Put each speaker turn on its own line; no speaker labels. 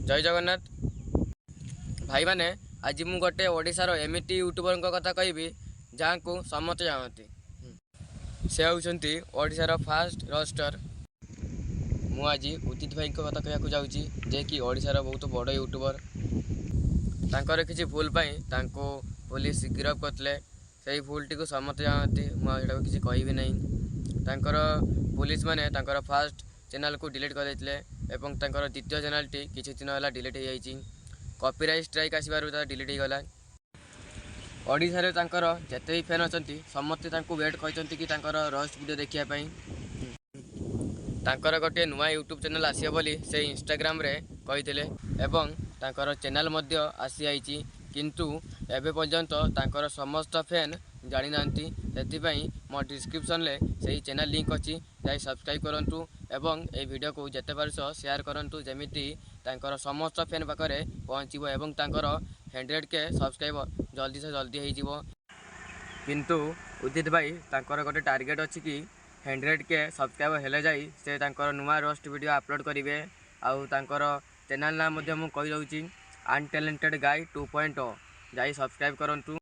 जय जगन्नाथ भाई माने आज मु गोटे ओडिशार एमिटी यूट्यूबर कथा कहबी जहाँ को समस्त जानती से होती ओडिशार फास्ट रोस्टर। मु आज उदित भाई कथा कहवाक जाऊँगी जे कि ओडिशार बहुत बड़ यूट्यूबर। तांकर किसी भूल पाई तांको पुलिस गिरफ करते से भूलटी को समस्त जानती मुझे किसी कहबी नहीं। तांकर पुलिस माने तांकर फास्ट चैनल को डिलीट कर देते एवं तांकर द्वितीय चैनल टी किछि दिन है डिलीट हो जाइए। कॉपीराइट स्ट्राइक आसबार डिलीट हो गला। ओडिशा रे तांकर जेते भी फैन अछंती समस्त तांको वेट कहते कि तांकर रोस्ट वीडियो देखिया तांकर गोटे नुआ यूट्यूब चैनल आसियो बोली से इंस्टाग्राम रे कहिथिले एवं तांकर चैनल मध्य आसी आइछि किंतु एबे पर्यंत तांकर समस्त फैन जानि नांती। सेतिपई मो डिस्क्रिप्शन ले से चैनल लिंक अछि जाई सब्सक्राइब करंतु एवं ए वीडियो को जेते पारस शेयर करंतु जेमिति तांकर समस्त फैन पाखरे पहुँचो एवं तांकर 100 के सब्सक्राइबर जल्दी से जल्दी हो जिवो। किंतु उदित भाई तांकर गोटे टार्गेट अछि कि 100 के सब्सक्राइबर हेले जाई से तांकर नुआ रोस्ट वीडियो अपलोड करिवे। आउ तांकर चैनल नाम मु कहि दउछि अनटैलेंटेड गाय 2.0 जाई सब्सक्राइब करंतु।